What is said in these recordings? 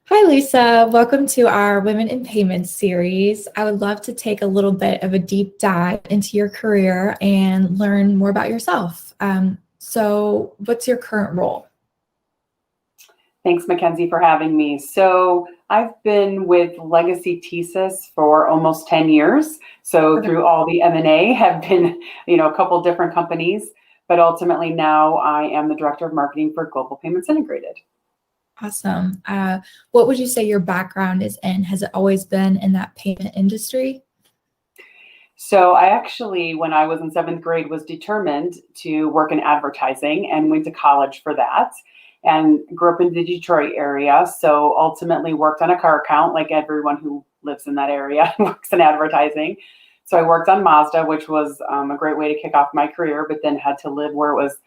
Hi, Lisa. Welcome to our Women in Payments series. I would love to take a little bit of a deep dive into your career and learn more about yourself. What's your current role? Thanks, Mackenzie, for having me. So I've been with Legacy TSYS for almost 10 years. So Okay. through all the M&A, have been, a couple different companies, but ultimately now I am the Director of Marketing for Global Payments Integrated. Awesome. What would you say your background is in? Has it always been in that payment industry? So I actually, when I was in seventh grade, was determined to work in advertising and went to college for that and grew up in the Detroit area. So ultimately worked on a car account like everyone who lives in that area works in advertising. So I worked on Mazda, which was a great way to kick off my career, but then had to live where it was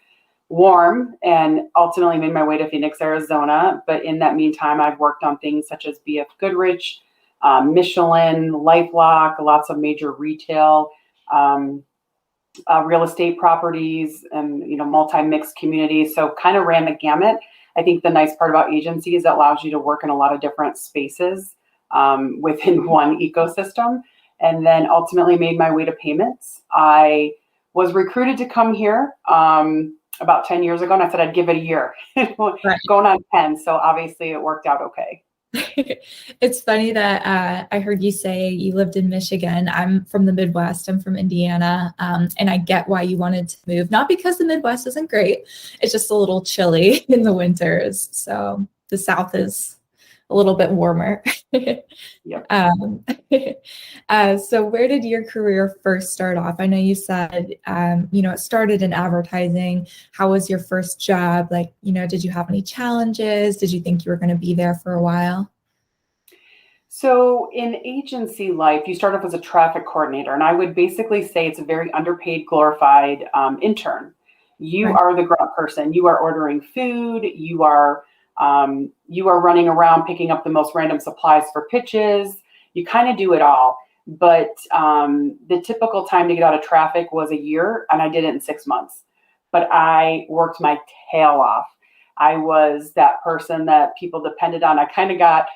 warm and ultimately made my way to Phoenix, Arizona. But in that meantime, I've worked on things such as BF Goodrich, Michelin, LifeLock, lots of major retail, um, real estate properties, and multi-mixed communities. So kind of ran the gamut. I think the nice part about agency is it allows you to work in a lot of different spaces within one ecosystem. And then ultimately made my way to payments. I was recruited to come here about 10 years ago, and I said I'd give it a year, Right. going on 10. So obviously it worked out okay. It's funny that I heard you say you lived in Michigan. I'm from the Midwest. I'm from Indiana. And I get why you wanted to move. Not because the Midwest isn't great. It's just a little chilly in the winters. So the South is a little bit warmer. Yep. Um, so where did your career first start off? I know you said, it started in advertising. How was your first job? Like, did you have any challenges? Did you think you were going to be there for a while? So in agency life, you start off as a traffic coordinator, and I would basically say it's a very underpaid, glorified intern. You Right. are the grunt person. You are ordering food. You are running around picking up the most random supplies for pitches. You kind of do it all. But the typical time to get out of traffic was a year, and I did it in 6 months. But I worked my tail off. I was that person that people depended on. I kind of got.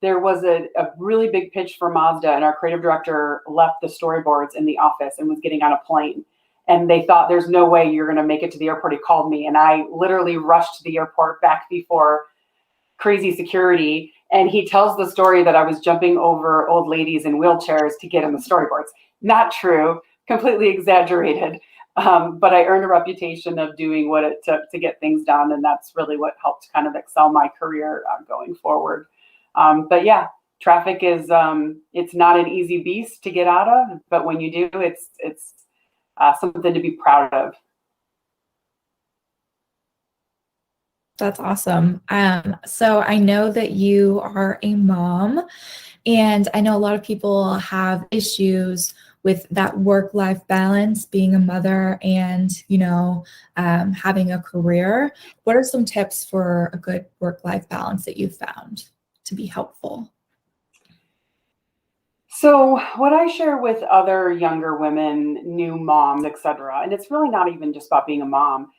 There was a really big pitch for Mazda, and our creative director left the storyboards in the office and was getting on a plane. And they thought, there's no way you're going to make it to the airport. He called me, and I literally rushed to the airport back before crazy security. And he tells the story that I was jumping over old ladies in wheelchairs to get in the storyboards. Not true, completely exaggerated. But I earned a reputation of doing what it took to get things done. And that's really what helped kind of excel my career going forward. But yeah, traffic is it's not an easy beast to get out of, but when you do, it's something to be proud of. That's awesome. So I know that you are a mom, and I know a lot of people have issues with that work-life balance, being a mother and, having a career. What are some tips for a good work-life balance that you've found to be helpful? So what I share with other younger women, new moms, etc., and it's really not even just about being a mom.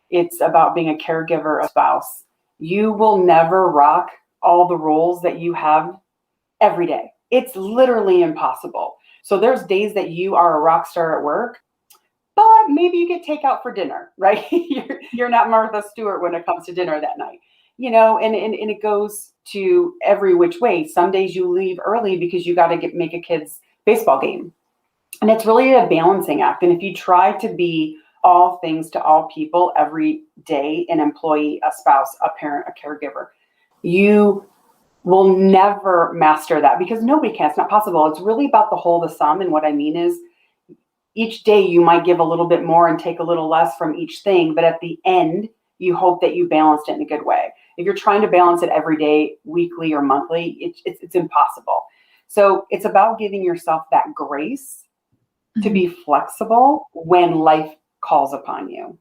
It's about being a caregiver, a spouse. You will never rock all the roles that you have every day. It's literally impossible. So there's days that you are a rock star at work, but maybe you get takeout for dinner, right? You're not Martha Stewart when it comes to dinner that night, and it goes to every which way. Some days you leave early because you got to make a kid's baseball game. And it's really a balancing act. And if you try to be all things to all people every day, an employee, a spouse, a parent, a caregiver, you will never master that because nobody can. It's not possible. It's really about the whole, the sum. And what I mean is each day you might give a little bit more and take a little less from each thing. But at the end, you hope that you balanced it in a good way. If you're trying to balance it every day, weekly or monthly, it's impossible. So it's about giving yourself that grace to Mhm. be flexible when life calls upon you.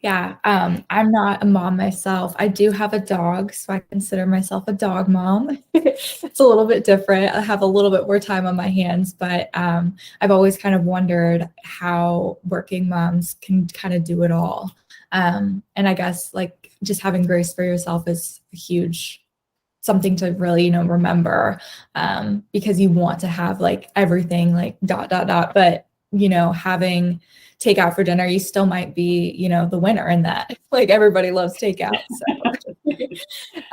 Yeah, I'm not a mom myself. I do have a dog, so I consider myself a dog mom. It's a little bit different. I have a little bit more time on my hands, but I've always kind of wondered how working moms can kind of do it all. And I guess like just having grace for yourself is a huge something to really, remember, because you want to have like everything like dot, dot, dot, but having takeout for dinner, you still might be, the winner in that. Like everybody loves takeout. So,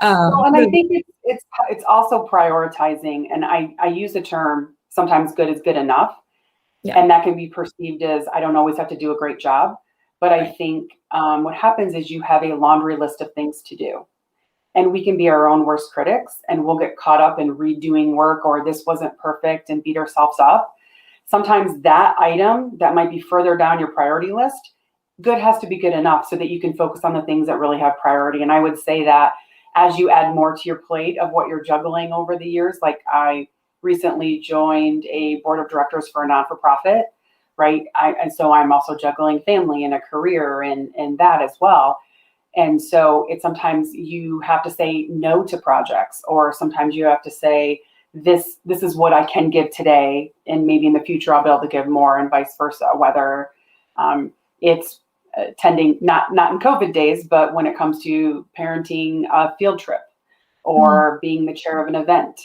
Well, and I think it's also prioritizing, and I use the term sometimes good is good enough, yeah, and that can be perceived as I don't always have to do a great job, but I think what happens is you have a laundry list of things to do, and we can be our own worst critics, and we'll get caught up in redoing work or this wasn't perfect and beat ourselves up. Sometimes that item that might be further down your priority list, good has to be good enough so that you can focus on the things that really have priority. And I would say that as you add more to your plate of what you're juggling over the years, like I recently joined a board of directors for a non-for-profit, right? And so I'm also juggling family and a career and that as well. And so it's sometimes you have to say no to projects, or sometimes you have to say, this is what I can give today, and maybe in the future I'll be able to give more, and vice versa. Whether it's attending, not in COVID days, but when it comes to parenting a field trip or being the chair of an event,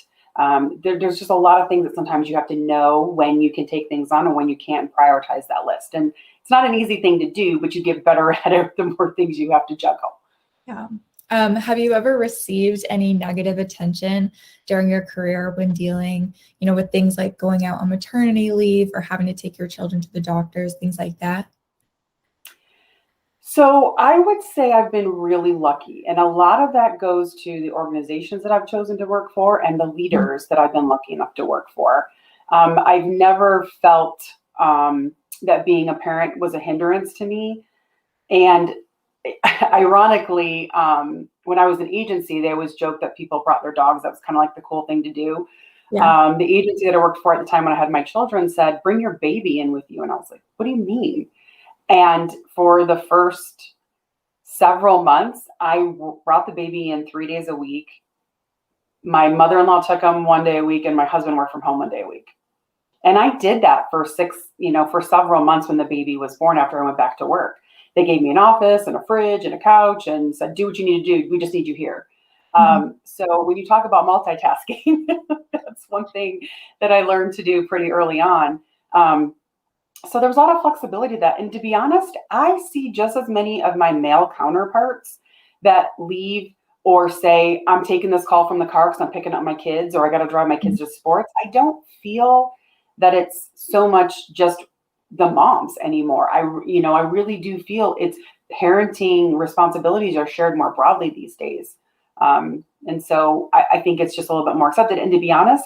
there's just a lot of things that sometimes you have to know when you can take things on and when you can't, prioritize that list. And it's not an easy thing to do, but you get better at it the more things you have to juggle. yeah. Have you ever received any negative attention during your career when dealing, with things like going out on maternity leave or having to take your children to the doctors, things like that? So I would say I've been really lucky. And a lot of that goes to the organizations that I've chosen to work for and the leaders that I've been lucky enough to work for. I've never felt that being a parent was a hindrance to me. And ironically, when I was an agency, they always joked that people brought their dogs. That was kind of like the cool thing to do. Yeah. The agency that I worked for at the time when I had my children said, bring your baby in with you. And I was like, what do you mean? And for the first several months, I brought the baby in 3 days a week. My mother-in-law took him 1 day a week, and my husband worked from home 1 day a week. And I did that for for several months when the baby was born after I went back to work. They gave me an office and a fridge and a couch and said, do what you need to do. We just need you here. So when you talk about multitasking, that's one thing that I learned to do pretty early on. So there's a lot of flexibility to that. And to be honest, I see just as many of my male counterparts that leave or say, I'm taking this call from the car because I'm picking up my kids, or I got to drive my kids to sports. I don't feel that it's so much just the moms anymore. I really do feel it's parenting responsibilities are shared more broadly these days. And so I think it's just a little bit more accepted. And to be honest,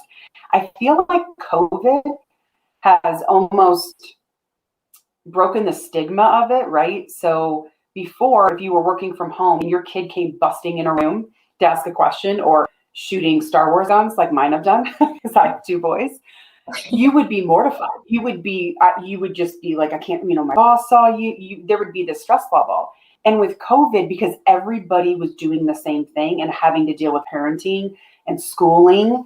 I feel like COVID has almost broken the stigma of it, right? So before, if you were working from home and your kid came busting in a room to ask a question or shooting Star Wars guns like mine have done, because I have 2 boys, you would be mortified. You would just be like, I can't, my boss saw you, there would be this stress level. And with COVID, because everybody was doing the same thing and having to deal with parenting and schooling,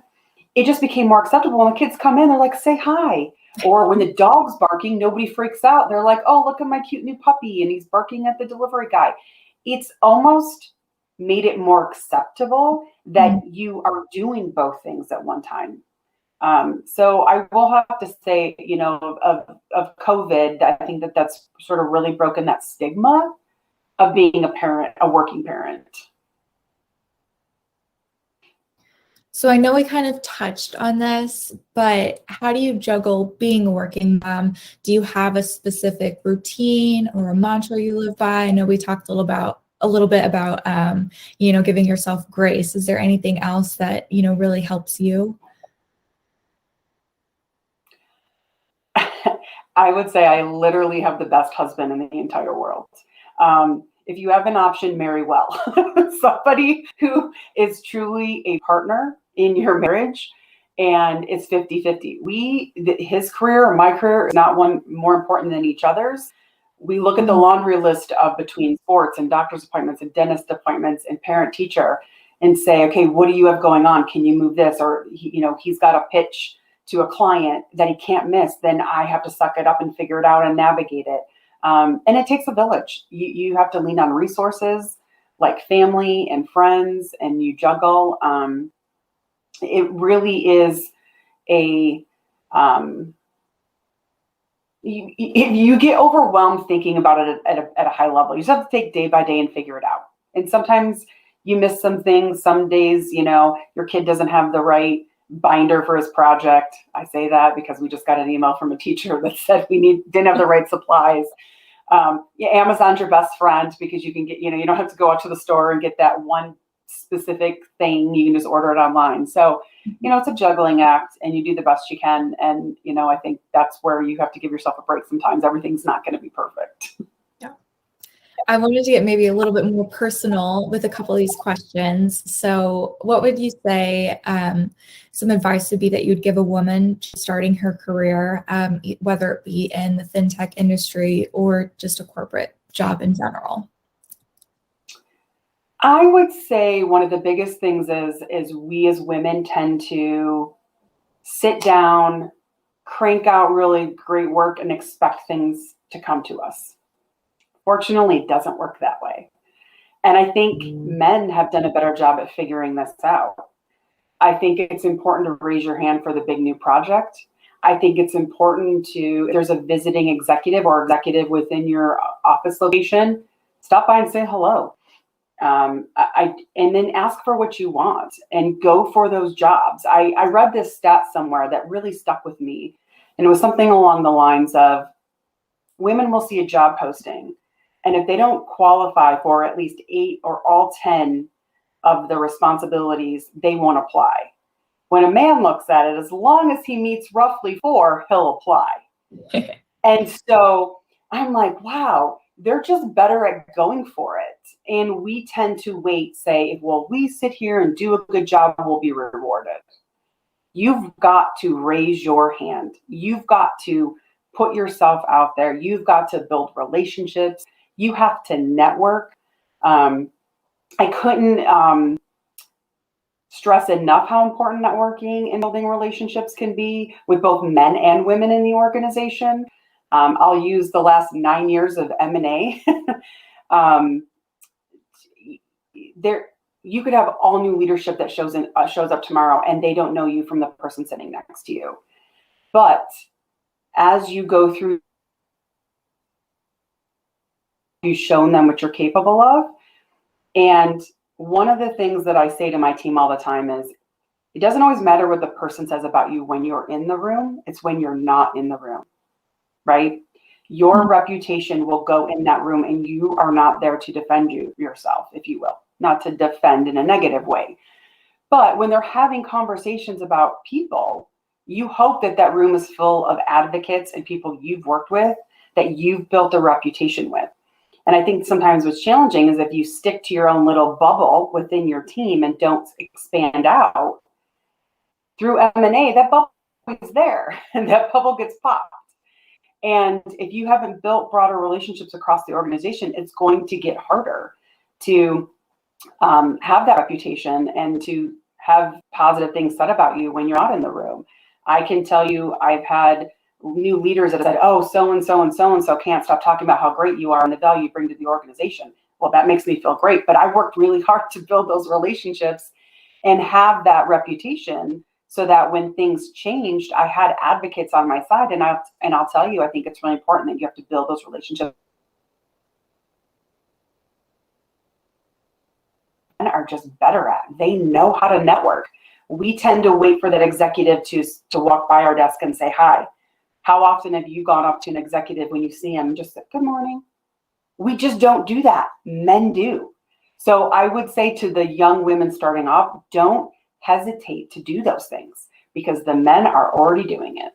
it just became more acceptable. When the kids come in, they're like, say hi. Or when the dog's barking, nobody freaks out. They're like, oh, look at my cute new puppy, and he's barking at the delivery guy. It's almost made it more acceptable that you are doing both things at one time. So I will have to say, of COVID, I think that's sort of really broken that stigma of being a parent, a working parent. So I know we kind of touched on this, but how do you juggle being a working mom? Do you have a specific routine or a mantra you live by? I know we talked a little bit about giving yourself grace. Is there anything else that really helps you? I would say I literally have the best husband in the entire world. If you have an option, marry well. Somebody who is truly a partner in your marriage, and it's 50-50. His career or my career is not one more important than each other's, We look at the laundry list of between sports and doctor's appointments and dentist appointments and parent teacher and say, okay, what do you have going on? Can you move this? Or, he's got a pitch to a client that he can't miss. Then I have to suck it up and figure it out and navigate it. And it takes a village. You have to lean on resources like family and friends, and you juggle. It really is you get overwhelmed thinking about it at a high level. You just have to take day by day and figure it out. And sometimes you miss some things. Some days, your kid doesn't have the right binder for his project. I say that because we just got an email from a teacher that said didn't have the right supplies. Amazon's your best friend because you can get, you don't have to go out to the store and get that one specific thing. You can just order it online. So, it's a juggling act, and you do the best you can. And, I think that's where you have to give yourself a break sometimes. Everything's not going to be perfect. Yeah. I wanted to get maybe a little bit more personal with a couple of these questions. So what would you say some advice would be that you'd give a woman starting her career, whether it be in the fintech industry or just a corporate job in general? I would say one of the biggest things is we as women tend to sit down, crank out really great work, and expect things to come to us. Fortunately, it doesn't work that way. And I think men have done a better job at figuring this out. I think it's important to raise your hand for the big new project. I think it's important if there's a visiting executive or executive within your office location, stop by and say hello. And then ask for what you want and go for those jobs. I read this stat somewhere that really stuck with me. And it was something along the lines of women will see a job posting, and if they don't qualify for at least 8 or all 10 of the responsibilities, they won't apply. When a man looks at it, as long as he meets roughly 4, he'll apply. And so I'm like, wow, they're just better at going for it. And we tend to say, well, we sit here and do a good job, we'll be rewarded. You've got to raise your hand. You've got to put yourself out there. You've got to build relationships. You have to network. I couldn't stress enough how important networking and building relationships can be with both men and women in the organization. I'll use the last 9 years of M&A. You could have all new leadership that shows up tomorrow, and they don't know you from the person sitting next to you. But as you go through, you've shown them what you're capable of. And one of the things that I say to my team all the time is, it doesn't always matter what the person says about you when you're in the room. It's when you're not in the room, right? Your reputation will go in that room, and you are not there to defend yourself, if you will, not to defend in a negative way. But when they're having conversations about people, you hope that room is full of advocates and people you've worked with, that you've built a reputation with. And I think sometimes what's challenging is if you stick to your own little bubble within your team and don't expand out, through M&A, that bubble is there and that bubble gets popped. And if you haven't built broader relationships across the organization, it's going to get harder to have that reputation and to have positive things said about you when you're not in the room. I can tell you, I've had new leaders that have said, oh, so-and-so and so-and-so can't stop talking about how great you are and the value you bring to the organization. Well, that makes me feel great, but I worked really hard to build those relationships and have that reputation so that when things changed, I had advocates on my side. And I'll tell you, I think it's really important that you have to build those relationships and are just better at. They know how to network. We tend to wait for that executive to walk by our desk and say hi. How often have you gone up to an executive when you see him and just said, good morning? We just don't do that. Men do. So I would say to the young women starting off, don't hesitate to do those things because the men are already doing it.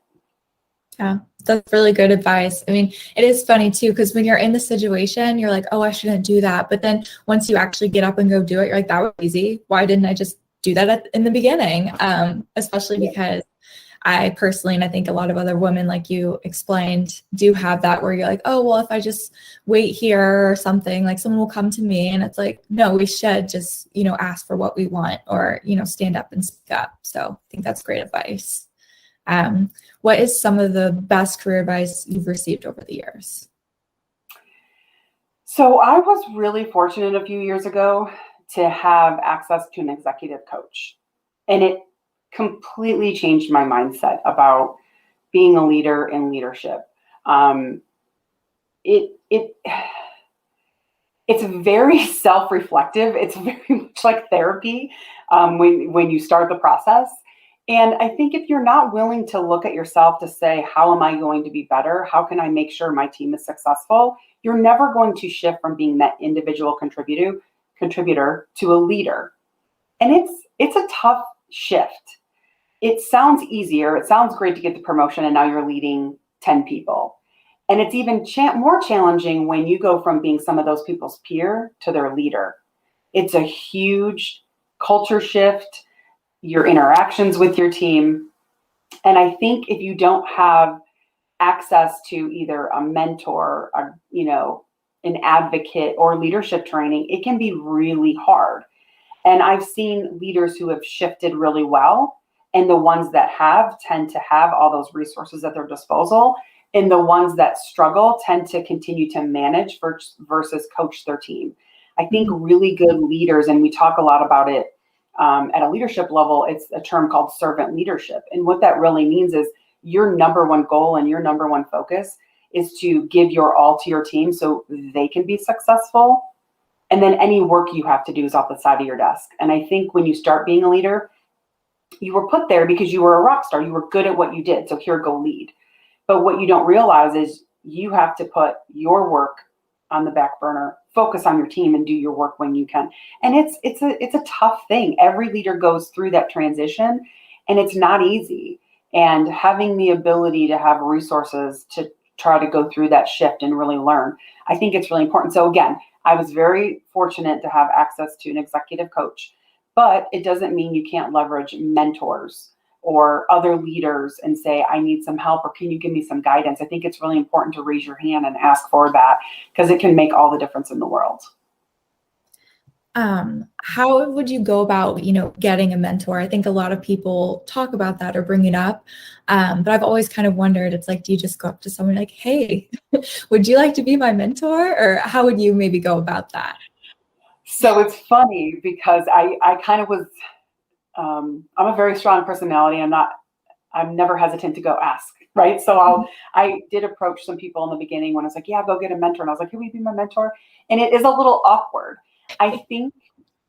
Yeah, that's really good advice. I mean, it is funny too, because when you're in the situation, you're like, oh, I shouldn't do that. But then once you actually get up and go do it, you're like, that was easy. Why didn't I just do that in the beginning? Especially because I personally, and I think a lot of other women, like you explained, do have that where you're like, oh, well, if I just wait here or something, like someone will come to me. And it's like, no, we should just, ask for what we want, or, stand up and speak up. So I think that's great advice. What is some of the best career advice you've received over the years? So I was really fortunate a few years ago to have access to an executive coach, and it completely changed my mindset about being a leader and leadership. Um, it it's very self-reflective. It's very much like therapy when you start the process. And I think if you're not willing to look at yourself to say, how am I going to be better? How can I make sure my team is successful? You're never going to shift from being that individual contributor to a leader. And it's a tough shift. It sounds easier. It sounds great to get the promotion and now you're leading 10 people. And it's even more challenging when you go from being some of those people's peer to their leader. It's a huge culture shift, your interactions with your team. And I think if you don't have access to either a mentor, an advocate, or leadership training, it can be really hard. And I've seen leaders who have shifted really well, and the ones that have tend to have all those resources at their disposal. And the ones that struggle tend to continue to manage versus coach their team. I think really good leaders, and we talk a lot about it at a leadership level, it's a term called servant leadership. And what that really means is your number one goal and your number one focus is to give your all to your team so they can be successful. And then any work you have to do is off the side of your desk. And I think when you start being a leader, you were put there because you were a rock star. You were good at what you did. So here, go lead. But what you don't realize is you have to put your work on the back burner, focus on your team, and do your work when you can. And it's a tough thing. Every leader goes through that transition, and it's not easy. And having the ability to have resources to try to go through that shift and really learn, I think it's really important. So again, I was very fortunate to have access to an executive coach, but it doesn't mean you can't leverage mentors or other leaders and say, I need some help, or can you give me some guidance? I think it's really important to raise your hand and ask for that, because it can make all the difference in the world. How would you go about, getting a mentor? I think a lot of people talk about that or bring it up. But I've always kind of wondered, it's like, do you just go up to someone like, hey, would you like to be my mentor? Or how would you maybe go about that? So it's funny because I kind of was, I'm a very strong personality. I'm never hesitant to go ask, right? So I did approach some people in the beginning when I was like, yeah, go get a mentor. And I was like, can you be my mentor? And it is a little awkward. I think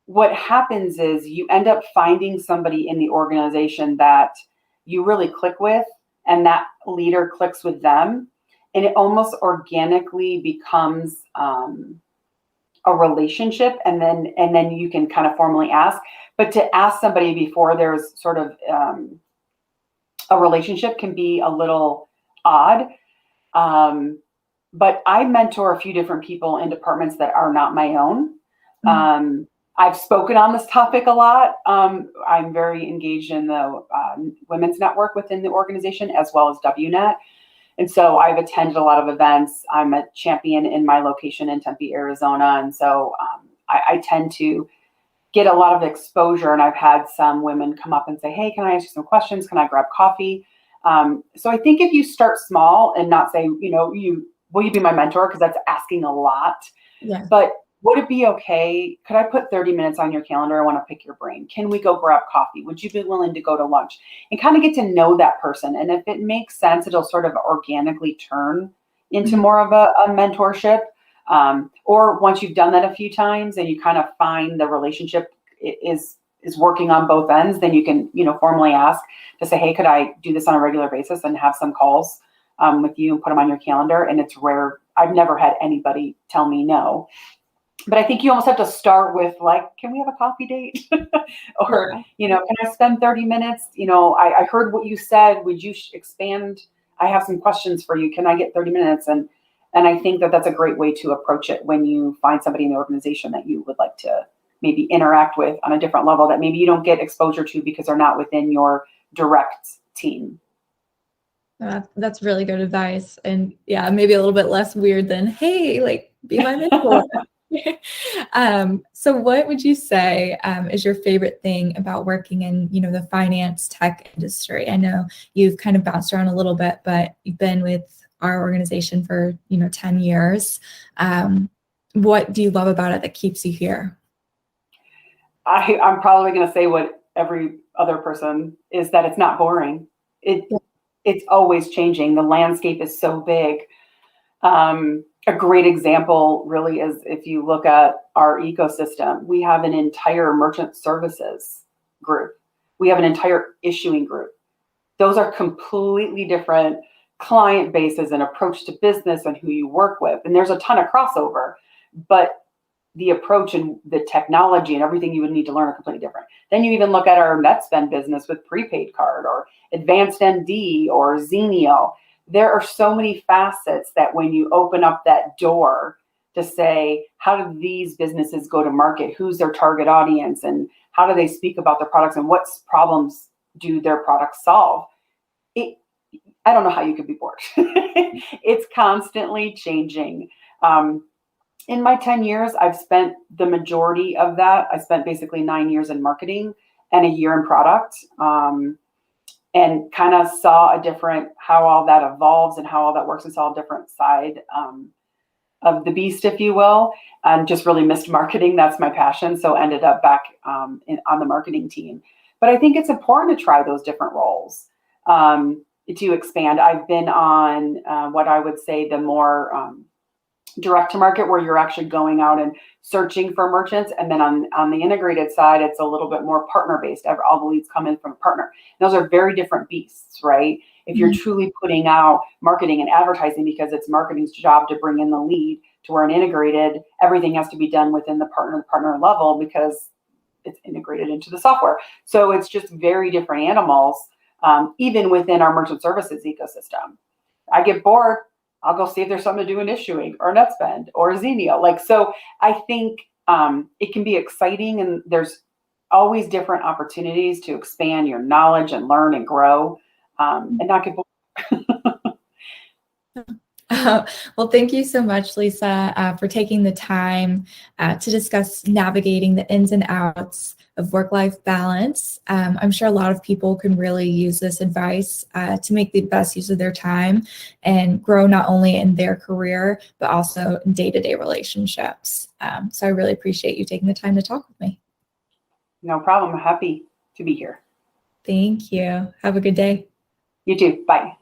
what happens is you end up finding somebody in the organization that you really click with, and that leader clicks with them. And it almost organically becomes a relationship, and then you can kind of formally ask. But to ask somebody before there's sort of a relationship can be a little odd. But I mentor a few different people in departments that are not my own. I've spoken on this topic a lot. I'm very engaged in the women's network within the organization, as well as WNET. And so I've attended a lot of events. I'm a champion in my location in Tempe, Arizona. And so I tend to get a lot of exposure. And I've had some women come up and say, hey, can I ask you some questions? Can I grab coffee? So I think if you start small and not say, will you be my mentor? Because that's asking a lot. Yeah. But would it be okay? Could I put 30 minutes on your calendar? I want to pick your brain. Can we go grab coffee? Would you be willing to go to lunch? And kind of get to know that person. And if it makes sense, it'll sort of organically turn into more of a mentorship. Or once you've done that a few times and you kind of find the relationship is working on both ends, then you can, formally ask to say, hey, could I do this on a regular basis and have some calls with you and put them on your calendar? And it's rare. I've never had anybody tell me no. But I think you almost have to start with like, can we have a coffee date? Or, can I spend 30 minutes? I heard what you said. Would you expand? I have some questions for you. Can I get 30 minutes? And I think that that's a great way to approach it when you find somebody in the organization that you would like to maybe interact with on a different level that maybe you don't get exposure to because they're not within your direct team. That's really good advice. And yeah, maybe a little bit less weird than, hey, like, be my mentor. So what would you say is your favorite thing about working in, the finance tech industry? I know you've kind of bounced around a little bit, but you've been with our organization for, 10 years. What do you love about it that keeps you here? I'm probably going to say what every other person is, that it's not boring. It's always changing. The landscape is so big. A great example really is if you look at our ecosystem, we have an entire merchant services group. We have an entire issuing group. Those are completely different client bases and approach to business and who you work with. And there's a ton of crossover, but the approach and the technology and everything you would need to learn are completely different. Then you even look at our NetSpend business with prepaid card or Advanced MD or Xenio. There are so many facets that when you open up that door to say, how do these businesses go to market? Who's their target audience? And how do they speak about their products? And what problems do their products solve? I don't know how you could be bored. It's constantly changing. In my 10 years, I've spent the majority of that. I spent basically 9 years in marketing and a year in product, and kind of saw how all that evolves and how all that works, and saw a different side of the beast, if you will, and just really missed marketing. That's my passion. So ended up back on the marketing team. But I think it's important to try those different roles to expand. I've been on what I would say the more direct to market, where you're actually going out and searching for merchants. And then on the integrated side, it's a little bit more partner based. All the leads come in from a partner. Those are very different beasts, right? If you're truly putting out marketing and advertising, because it's marketing's job to bring in the lead, to where an integrated, everything has to be done within the partner level because it's integrated into the software. So it's just very different animals, even within our merchant services ecosystem. I get bored, I'll go see if there's something to do in issuing or NetSpend or Xenio. So I think it can be exciting, and there's always different opportunities to expand your knowledge and learn and grow, and not get bored. Well, thank you so much, Lisa, for taking the time to discuss navigating the ins and outs of work-life balance. I'm sure a lot of people can really use this advice to make the best use of their time and grow not only in their career, but also in day-to-day relationships. So I really appreciate you taking the time to talk with me. No problem. I'm happy to be here. Thank you. Have a good day. You too. Bye.